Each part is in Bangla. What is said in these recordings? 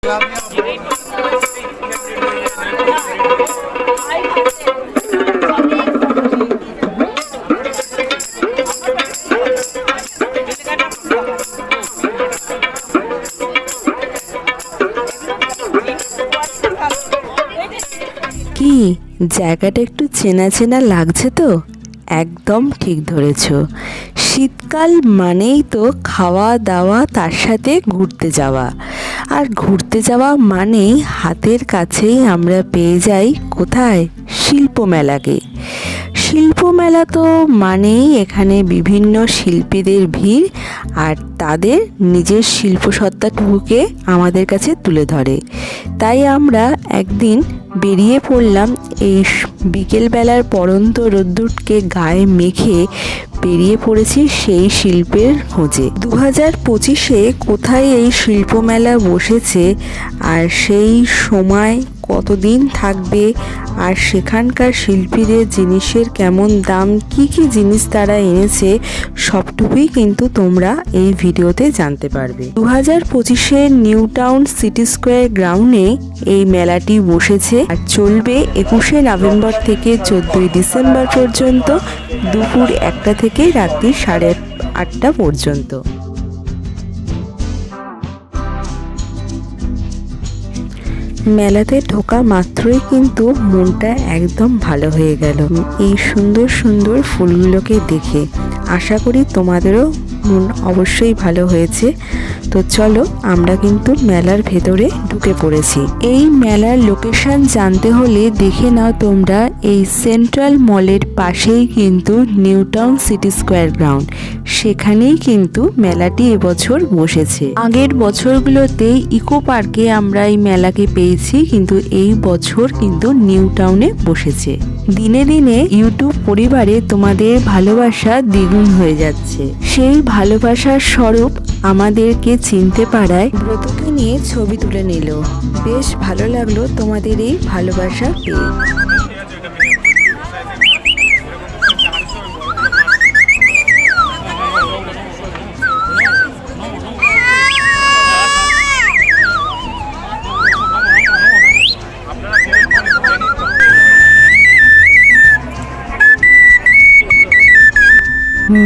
কি জায়গাটা একটু চেনা চেনা লাগছে তো? একদম ঠিক ধরেছ। শীতকাল মানেই তো খাওয়া দাওয়া, তার সাথে ঘুরতে যাওয়া। আর ঘুরতে যাওয়া মানেই হাতের কাছেই আমরা পেয়ে যাই কোথায়? শিল্প মেলাকে। শিল্প মেলা তো মানেই এখানে বিভিন্ন শিল্পীদের ভিড়, আর তাদের নিজের শিল্পসত্তাটুকুকে আমাদের কাছে তুলে ধরে। তাই আমরা একদিন বেরিয়ে পড়লাম এই বিকেলবেলার পড়ন্ত রোদ্দুরকে গায়ে মেখে বেরিয়ে পড়েছি সেই শিল্পের খোঁজে। 2025-এ কোথায় এই শিল্প মেলা বসেছে, আর সেই সময় কতদিন থাকবে, আর সেখানকার শিল্পীদের জিনিসের কেমন দাম, কি কি জিনিস তারা এনেছে, সবটুকুই কিন্তু তোমরা এই ভিডিওতে জানতে পারবে। 2025-এ নিউ টাউন সিটি স্কোয়ার গ্রাউন্ডে এই মেলাটি বসেছে আর চলবে 21শে নভেম্বর থেকে 14ই ডিসেম্বর পর্যন্ত, দুপুর 1টা থেকে রাত্রি 8:30 পর্যন্ত। মেলাতে ঢোকা মাত্রই কিন্তু মনটা একদম ভালো হয়ে গেল এই সুন্দর সুন্দর ফুলগুলোকে দেখে। আশা করি তোমাদেরও মন অবশ্যই ভালো হয়েছে। তো চলো, আমরা কিন্তু মেলার ভেতরে ঢুকে পড়েছি। এই মেলার লোকেশন জানতে হলে দেখে নাও তোমরা, এই সেন্ট্রাল মলের পাশেই কিন্তু new town city square ground, সেখানেই কিন্তু মেলাটি এবছর বসেছে। আগের বছরগুলোতে ইকো পার্কে আমরা এই মেলাকে পেয়েছি, কিন্তু এই বছর কিন্তু নিউ টাউনে বসেছে। দিনে দিনে ইউটিউব পরিবারে তোমাদের ভালোবাসা দ্বিগুণ হয়ে যাচ্ছে। সেই ভালোবাসার স্বরূপ আমাদেরকে চিনতে পারায় ব্রতকে নিয়ে ছবি তুলে নিল। বেশ ভালো লাগলো তোমাদের এই ভালোবাসা পেয়ে।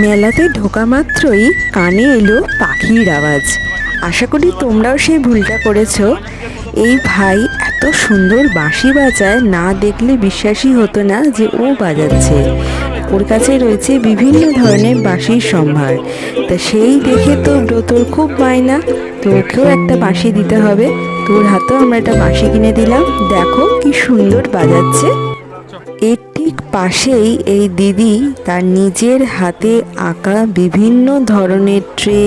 মেলাতে ঢোকা মাত্রই কানে এলো পাখির আওয়াজ। আশা করি তোমরাও সেই ভুলটা করেছো। এই ভাই এত সুন্দর বাঁশি বাজায়, না দেখলে বিশ্বাসই হতো না যে ও বাজাচ্ছে। ওর কাছে রয়েছে বিভিন্ন ধরনের বাঁশির সম্ভার। তা সেই দেখে তো ব্রতর খুব বায়না, তো ওকেও একটা বাঁশি দিতে হবে। তোর হাতেও আমরা একটা বাঁশি কিনে দিলাম। দেখো কি সুন্দর বাজাচ্ছে। এর ঠিক পাশেই এই দিদি তার নিজের হাতে আঁকা বিভিন্ন ধরনের ট্রে,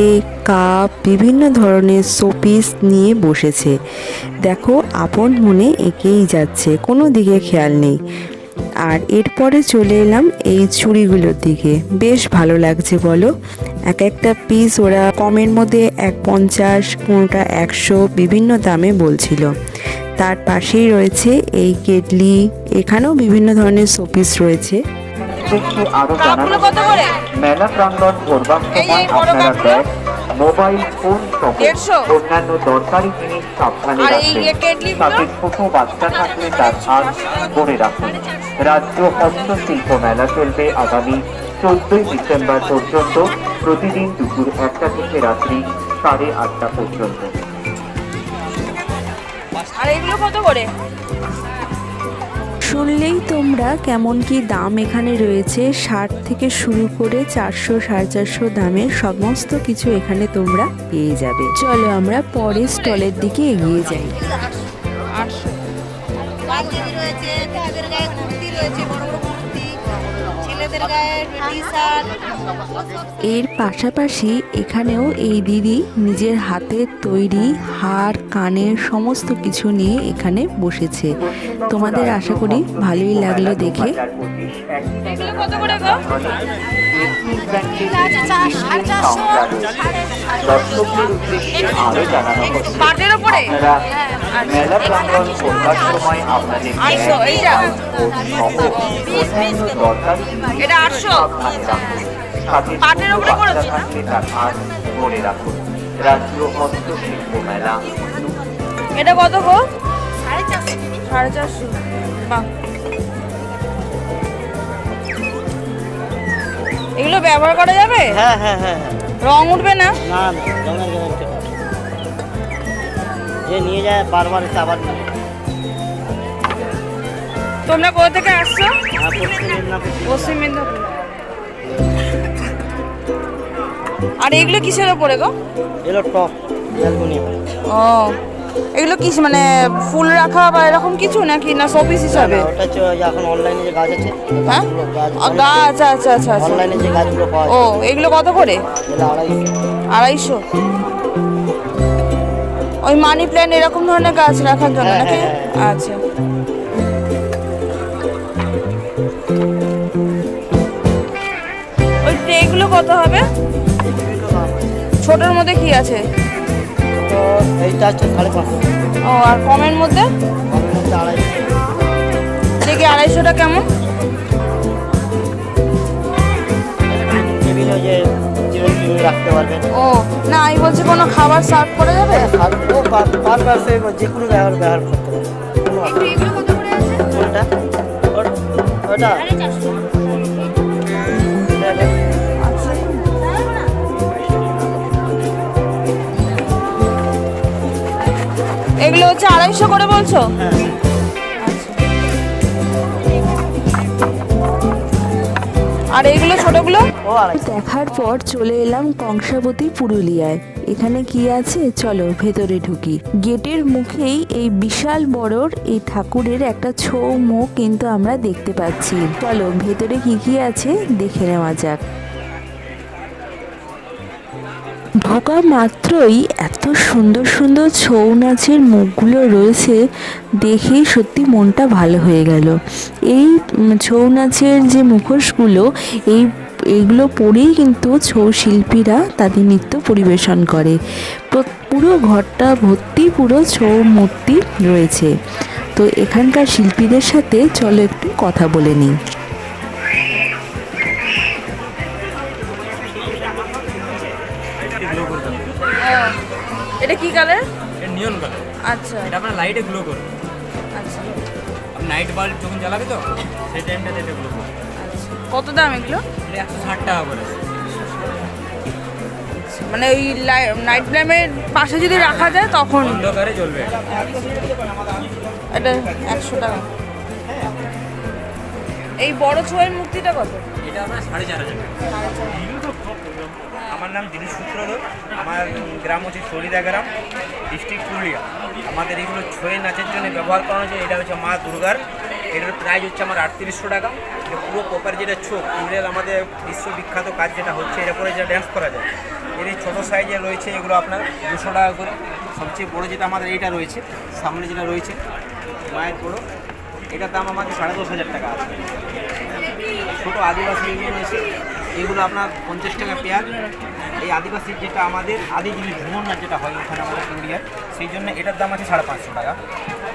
কাপ, বিভিন্ন ধরনের শোপিস নিয়ে বসেছে। দেখো আপন মনে এঁকেই যাচ্ছে, কোনো দিকে খেয়াল নেই। আর এরপরে চলে এলাম এই চুড়িগুলোর দিকে। বেশ ভালো লাগছে বলো। এক একটা পিস ওরা কমের মধ্যে 150, কোনোটা 100, বিভিন্ন দামে বলছিল। তার পাশেই রয়েছে এই কেটলি, এখানেও বিভিন্ন ধরনের শোপিস রয়েছে। মেলা প্রাঙ্গণ ঘোরবার সময় আপনারা ব্যাগ, মোবাইল ফোন সহ অন্যান্য দরকারি জিনিস সাবধানে রাখবেন। সাথে ছোট বাচ্চা থাকলে তার হাত ধরে রাখুন। রাজ্য হস্তশিল্প মেলা চলবে আগামী 14ই ডিসেম্বর পর্যন্ত, প্রতিদিন দুপুর 1টা থেকে রাত্রি 8:30 পর্যন্ত। আর এগুলো কত করে? শুনলেই তোমরা কেমন কি দাম এখানে রয়েছে। 60 থেকে শুরু করে 400, 450 দামের সমস্ত কিছু এখানে তোমরা পেয়ে যাবে। চলো আমরা পরের স্টলের দিকে এগিয়ে যাই। এর পাশাপাশি এখানেও এই দিদি নিজের হাতের তৈরি হার, কানের সমস্ত কিছু নিয়ে এখানে বসেছে। তোমাদের আশা করি ভালোই লাগলো দেখে। দর্শকদের উদ্দেশ্যে আরো জানানো হচ্ছে, মেলা প্রাঙ্গণ করবার সময় আপনাদের রাজ্য হস্তশিল্প মেলা। এটা কত গো? 450। বাহ, এগুলো ব্যবহার করা যাবে? হ্যাঁ হ্যাঁ হ্যাঁ হ্যাঁ। রং উঠবে না? না না, রঙের গ্যারান্টি পাবে। যে নিয়ে যায় বারবার এসে আবার নিয়ে যায়। তোমরা কোথা থেকে আসছো? আর পশ্চিম মেদিনীপুর পশ্চিম মেদিনীপুর। আর এগুলো কিসের ওপরে গো? এলো টপ অ্যালুমিনিয়াম। ও, এগুলো কি মানে ফুল রাখা বা এরকম কিছু নাকি না শোপিস হিসাবে? ওটা হচ্ছে ওই এখন অনলাইনে যে গাছ আছে, হ্যাঁ, গাছ, আচ্ছা আচ্ছা আচ্ছা। অনলাইনে যে গাছগুলো পাওয়া ও, যায় এগুলো কত করে? এগুলো 250। 250। ওই মানি প্ল্যান্ট এরকম ধরনের গাছ রাখার জন্য হ্যাঁ, নাকি? হ্যাঁ, আচ্ছা। ওই ট্রেগুলো কত হবে? ছোটোর মধ্যে কি আছে? তো এইটা হচ্ছে 550। ও, আর কমের মধ্যে? কমের মধ্যে 250। দেখি 250টা কেমন? টেবিল যে চিরঞ্জীবী রাখতে পারবেন। ও না, আমি বলছি কোনো খাবার সার্ভ করা যাবে? ও পার পাশে যে কোনো ব্যবহার করতে পারবেন। কোনো অসুবিধা নেই। কোনটা? ওটা এগুলো হচ্ছে 250 করে বলছো? হ্যাঁ। আর এগুলো ছোটগুলো? ও 250। দেখার পর চলে এলাম কংসাবতী পুরুলিয়ায়। এখানে কি আছে চলো ভেতরে ঢুকি। গেটের মুখেই এই বিশাল বড়র এই ঠাকুরের একটা ছৌ মুখ কিন্তু আমরা দেখতে পাচ্ছি। চলো ভেতরে কি কি আছে দেখে নেওয়া যাক। ঢোকা মাত্রই এত সুন্দর সুন্দর ছৌ নাচের মুখগুলো রয়েছে, দেখেই সত্যি মনটা ভালো হয়ে গেল। এই ছৌ নাচের যে মুখোশগুলো এইগুলো পরেই কিন্তু ছৌ শিল্পীরা তাদের নৃত্য পরিবেশন করে। পুরো ঘরটা ভর্তি পুরো ছৌ মূর্তি রয়েছে। তো এখানকার শিল্পীদের সাথে চলো একটু কথা বলে নিই। এটা কি কালার? এটা নিয়ন কালার। আচ্ছা এটা আপনার লাইটে গ্লো করবে। আচ্ছা আপনি নাইট বাল্ব যখন জ্বালাবে তো সেই টাইমটাতে এটা গ্লো করবে। আচ্ছা। কত দাম এগুলো? এটা 160 টাকা করে। মানে ওই নাইট ল্যাম্পের পাশে যদি রাখা যায় তখন অন্ধকারে জ্বলবে। এটা 100 টাকা। এই বড় ছয়ের মূর্তিটা কত? এটা আপনার 4,500 টাকা। আমার নাম দিলীপ সূত্রধর। আমার গ্রাম হচ্ছে সরিদা গ্রাম, ডিস্ট্রিক্ট পুরুলিয়া। আমাদের এগুলো ছয়ে নাচের জন্য ব্যবহার করা হয়েছে। এটা হচ্ছে মা দুর্গার। এটার প্রাইস হচ্ছে আমার 3800 টাকা। এটা পুরো প্রপার যেটা চোখ পুরুলিয়ার আমাদের বিশ্ববিখ্যাত কাজ যেটা হচ্ছে, এটা করে যেটা ড্যান্স করা যায়। এর এই ছোটো সাইজে রয়েছে এগুলো আপনার 200 টাকা করে। সবচেয়ে বড়ো যেটা আমাদের এইটা রয়েছে সামনে যেটা রয়েছে মায়ের বড়ো, এটার দাম আমাদের 10,500 টাকা আছে। ছোটো আদিবাসী এগুলো রয়েছে, এগুলো আপনার 50 টাকা পেয়ার। এই আদিবাসীর যেটা আমাদের আদি জিনিস ভ্রমণ নাচ যেটা হয় ওখানে আমাদের পুরুলিয়ার, সেই জন্য এটার দাম আছে 550 টাকা।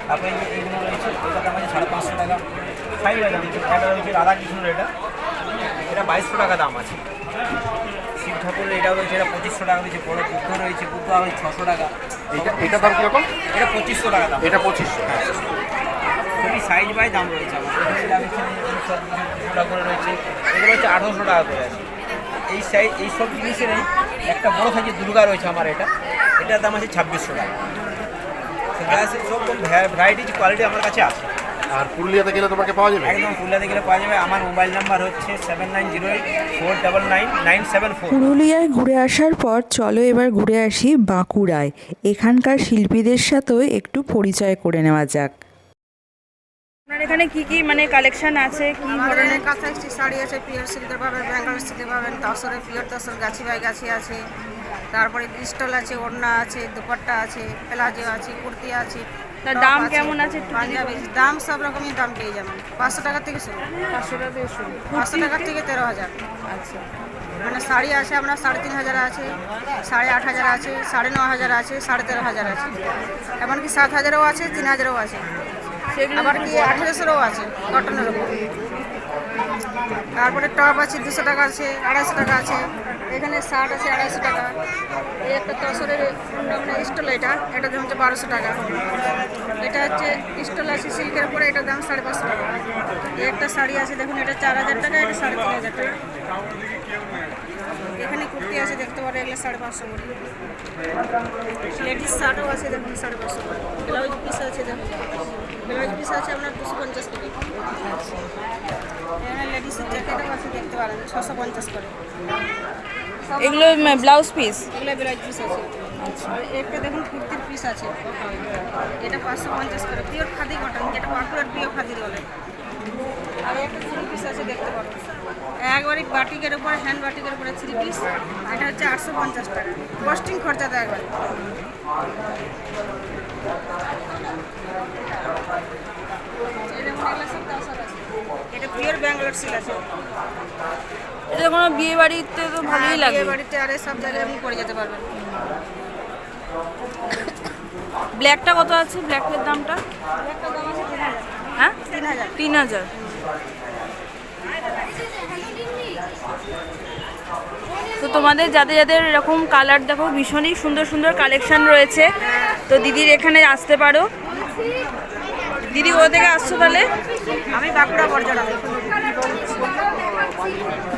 তারপরে যে এইগুলো রয়েছে এটার দাম আছে 550 টাকা। সাইজ দাম এটা রয়েছে রাধাকৃষ্ণের, এটা 2200 টাকা দাম আছে। শিব ঠাকুরের এটা রয়েছে, এটা 2500 টাকা রয়েছে। বড় বুদ্ধ রয়েছে, বুদ্ধ রয়েছে 600 টাকা। এটা দাম কিরকম? এটা 2500 টাকা দাম। এটা 2500। খুবই সাইজ বাই দাম রয়েছে আমার। করে রয়েছে এগুলো হচ্ছে 800 টাকা করে আছে। এই সাইজ এইসব জিনিসের একটা বড় সাইজের দুর্গা রয়েছে আমার, এটার দাম আছে 2600 টাকা। সব ভ্যারাইটিজ কোয়ালিটি আমার কাছে আছে। আর পুরুলিয়াতে গেলে তোমাকে পাওয়া যাবে? একদম পুরুলিয়াতে গেলে পাওয়া যাবে। আমার মোবাইল নাম্বার হচ্ছে 7908499994। পুরুলিয়ায় ঘুরে আসার পর চলো এবার ঘুরে আসি বাঁকুড়ায়। এখানকার শিল্পীদের সাথেও একটু পরিচয় করে নেওয়া যাক। আপনার এখানে কি কি মানে কালেকশন আছে? কি ধরনের? কাঁথা স্টিচ শাড়ি আছে, পিওর সিল্কের পাবেন, বেঙ্গল সিল্কের পাবেন, তসরে পিওর তসর গাছি বাই গাছি আছে, তারপরে ক্রিস্টাল আছে, ওড়না আছে, দুপাট্টা আছে, প্লাজো আছে, কুর্তি আছে। তার টপ দাম আছে, কেমন আছে একটু পাঞ্জাবি দাম সব রকমই দাম পেয়ে যাবেন। 500 টাকা থেকে শুরু, 500 টাকা থেকে শুরু। 500 টাকা থেকে 13,000। আচ্ছা। মানে শাড়ি আছে আপনার 3,500 আছে, 8,500 আছে, 9,500 আছে, 13,500 আছে, এমনকি 7,000ও আছে, 3,000ও আছে, সেগুলো আবার কি 1,800ও আছে কটনের উপর। তারপরে টপ আছে 200 টাকা আছে, 250 টাকা আছে। এখানে শার্ট আছে 250 টাকা। এই একটা তসরের মানে স্টল, এটা দাম হচ্ছে 1200 টাকা। এটা হচ্ছে স্টল আছে সিল্কের উপরে, এটার দাম 550 টাকা। এই একটা শাড়ি আছে দেখুন, এটা 4000 টাকা, এটা 3500 টাকা। এখানে কুর্তি আছে দেখতে পারো, এগুলো 550 করে। লেডিস শার্টও আছে দেখুন 550 করে। ব্লাউজ পিস আছে দেখুন, ব্লাউজ পিস আছে আপনার 250 করে। এখানে লেডিসের জ্যাকেটও আছে দেখতে পারেন 650 করে। এগুলো ব্লাউজ পিস। এগুলো ব্লাউজ পিস আছে। আর একটা দেখুন কুর্তির পিস আছে, এটা 550 করে, পিওর খাদি কটন, যেটা পাপুলার পিওর খাদি বলে। আর একটা থ্রি পিস আছে দেখতে পারো, একবারে বাটিকের উপরে, হ্যান্ড বাটিকের উপরে থ্রি পিস। এটা হচ্ছে 850 টাকা, কস্টিং খরচা দেয় একবারে। এই দেখুন এগুলো সব 10 আছে। এটা পিওর ব্যাঙ্গালোর সিল আছে। এটা কোনো বিয়ে বাড়িতে তো ভালোই লাগে। বিয়ে বাড়িতে আর সব জায়গায় আপনি পরে যেতে পারবেন। ব্ল্যাকটা কত আছে? ব্ল্যাকের দামটা? একটা দাম আছে 3000। হ্যাঁ 3000। 3000। তো তোমাদের যাদের যাদের এরকম কালার দেখো, ভীষণই সুন্দর সুন্দর কালেকশন রয়েছে। তো দিদির এখানে আসতে পারো। দিদি কোথা থেকে আসছো তাহলে? আমি বাঁকুড়া বর্জনা।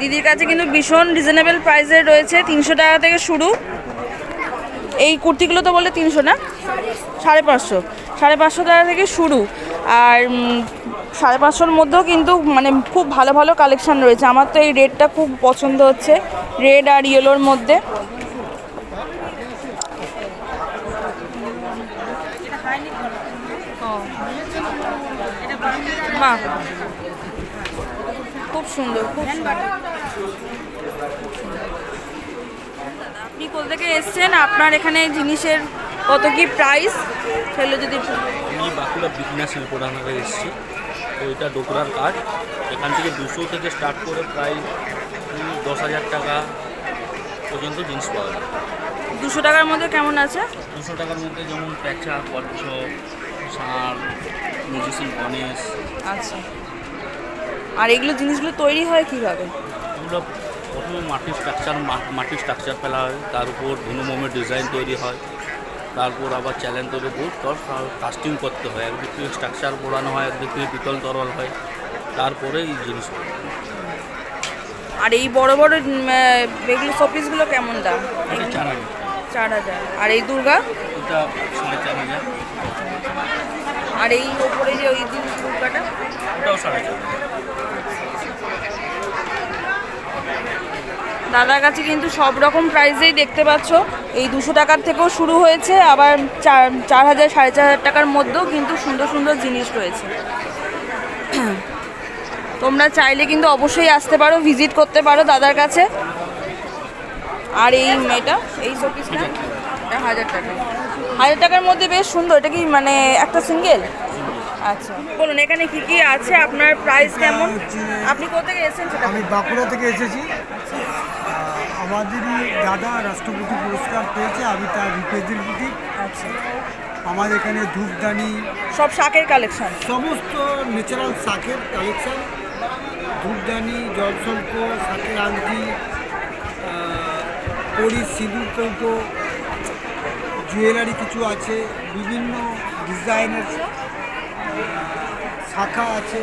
দিদির কাছে কিন্তু ভীষণ রিজনেবল প্রাইসে রয়েছে, 300 টাকা থেকে শুরু। এই কুর্তিগুলো তো বললে 300 না? 550 টাকা থেকে শুরু। আর 550-র মধ্যেও কিন্তু মানে খুব ভালো ভালো কালেকশন রয়েছে। আমার তো এই রেডটা খুব পছন্দ হচ্ছে, রেড আর ইয়েলোর মধ্যে। বাহ, খুব সুন্দর, খুব সুন্দর। আপনি কোথা থেকে এসছেন? আপনার এখানে জিনিসের কত কি প্রাইস সেগুলো যদি আমি বাঁকুড়া বিঘ্না শিল্পরানারে এসেছি। তো এটা ডোকরার কাজ। এখান থেকে 200 থেকে স্টার্ট করে প্রায় 10,000 টাকা পর্যন্ত জিনিস পাওয়া যায়। 200 টাকার মধ্যে কেমন আছে? 200 টাকার মধ্যে যেমন প্যাঁচা, কচ্ছপ, ষাঁড়, ম্যাজিসিয়ান গণেশ। আচ্ছা, আর এগুলো জিনিসগুলো তৈরি হয় কিভাবে? এগুলো প্রথমে মাটির স্ট্রাকচার ফেলা হয়, তার উপর ধনু মোমের ডিজাইন তৈরি হয়, তারপর আবার চ্যালেঞ্জ তৈরি বহুত কাস্টিং করতে হয়। একদিক থেকে স্ট্রাকচার পোড়ানো হয়, একদিক থেকে পিতল তরল হয়, তারপরে এই জিনিস হয়। আর এই বড় বড় এগুলো শোপিসগুলো কেমন দাম? এটা 4,000। 4000। আর এই দুর্গা? এটা 4,500। আর এই ওপরে যে ওই দুর্গাটা? ওটাও 4,500। দাদার কাছে কিন্তু সব রকম প্রাইসেই দেখতে পাচ্ছ। এই 200 টাকার থেকেও শুরু হয়েছে, আবার 4,000 4,500 টাকার মধ্যেও কিন্তু সুন্দর সুন্দর জিনিস রয়েছে। তোমরা চাইলে কিন্তু অবশ্যই আসতে পারো, ভিজিট করতে পারো দাদার কাছে। আর এই মেয়েটা, এই শোপিসটা 1000 টাকা। 1000 টাকার মধ্যে বেশ সুন্দর। এটা কি মানে একটা সিঙ্গেল? আচ্ছা, বলুন এখানে কি কি আছে, আপনার প্রাইস কেমন? আপনি কোথা থেকে এসেছেন সেটা? আমি বাঁকুড়া থেকে এসেছি। আমাদেরই দাদা রাষ্ট্রপতি পুরস্কার পেয়েছে, আমি তার রিপ্রেজেন্টেটিভ। আচ্ছা, আমার এখানে ধূপদানি, সব শাকের কালেকশন, সমস্ত ন্যাচারাল শাকের কালেকশন, ধূপদানি, জলশঙ্খ, শাকের আংটি, পরির সিঁদুর কৌটো, জুয়েলারি কিছু আছে, বিভিন্ন ডিজাইনের শাখা আছে,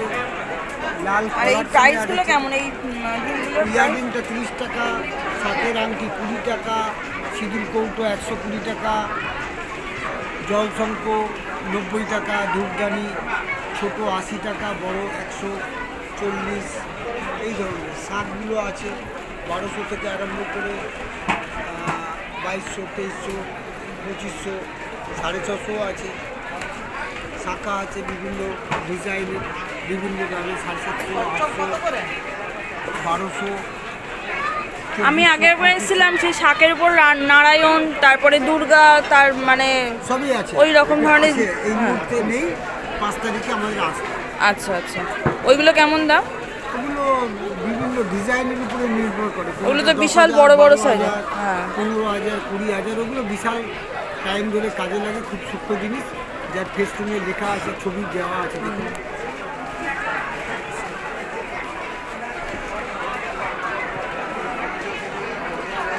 লাল। আর এই প্রাইসগুলো কেমন? এই দিনগুলোর ইয়াররিংটা 30 টাকা, শাকের আংটি 20 টাকা, সিঁদুর কৌটো 120 টাকা, জলশঙ্খ 90 টাকা, ধূপদানি ছোট 80 টাকা, বড় 140। এই ধরনের শাকগুলো আছে 1200 থেকে আরম্ভ করে 2200, 2300, 2500, 650 আছে। শাখা আছে বিভিন্ন ডিজাইনের, বিভিন্ন দামে, 750, 800, 1200। আমি আগের বার এসেছিলাম, সেই শাকের উপর নারায়ণ, তারপরে দুর্গা, তার মানে সবই আছে ওই রকম ধরনের। আছে, এই মুহূর্তে নেই, 5 তারিখে আমাদের আসবে। আচ্ছা আচ্ছা, ওইগুলো কেমন দাম? ওগুলো বিভিন্ন ডিজাইনের উপরে নির্ভর করে। ওগুলো তো বিশাল বড় বড় সাইজের। হ্যাঁ, 15,000, 20,000, ওগুলো বিশাল টাইম ধরে কাজে লাগে। খুব সূক্ষ্ম জিনিস, যার ফেস্টুনে লেখা আছে, ছবি দেওয়া আছে। দেখুন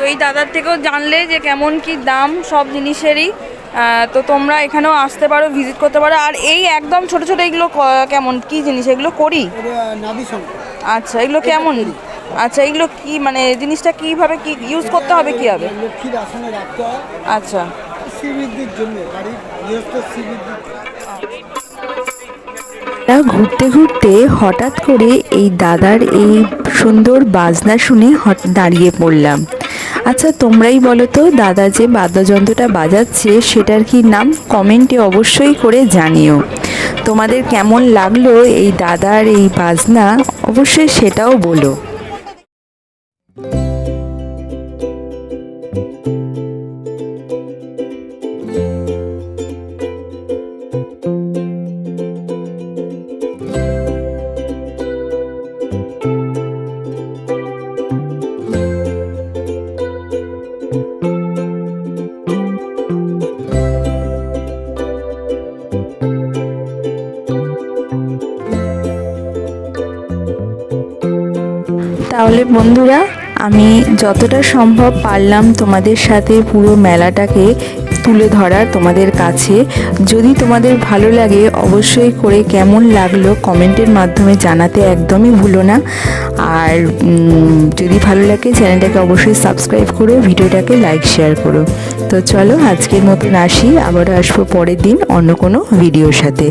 তো এই দাদার থেকেও জানলে যে কেমন কি দাম সব জিনিসেরই। তো তোমরা এখানেও আসতে পারো, ভিজিট করতে পারো। আর এই একদম ছোট ছোট এগুলো কেমন কি জিনিস? এগুলো করি? নাভি শঙ্কর। আচ্ছা, এগুলো কেমন? আচ্ছা, এগুলো কি মানে জিনিসটা কিভাবে কি ইউজ করতে হবে, কি হবে? লক্ষ্মীর আসনে রাখতে হয়। আচ্ছা, শ্রীবৃদ্ধির জন্য, বাড়ির গৃহস্থ শ্রীবৃদ্ধি। ঘুরতে ঘুরতে হঠাৎ করে এই দাদার এই সুন্দর বাজনা শুনে দাঁড়িয়ে পড়লাম। আচ্ছা, তোমরাই বলো তো, দাদা যে বাদ্যযন্ত্রটা বাজাচ্ছে সেটার কি নাম? কমেন্টে অবশ্যই করে জানিও। তোমাদের কেমন লাগলো এই দাদার এই বাজনা, অবশ্যই সেটাও বলো। তাহলে বন্ধুরা, আমি যতটা সম্ভব পারলাম তোমাদের সাথে পুরো মেলাটাকে তুলে ধরার তোমাদের কাছে। যদি তোমাদের ভালো লাগে অবশ্যই করে কেমন লাগলো কমেন্টের মাধ্যমে জানাতে একদমই ভুলো না। আর যদি ভালো লাগে চ্যানেলটাকে অবশ্যই সাবস্ক্রাইব করো, ভিডিওটাকে লাইক শেয়ার করো। তো চলো আজকের মতন আসি, আবারও আসবো পরের দিন অন্য কোনো ভিডিওর সাথে।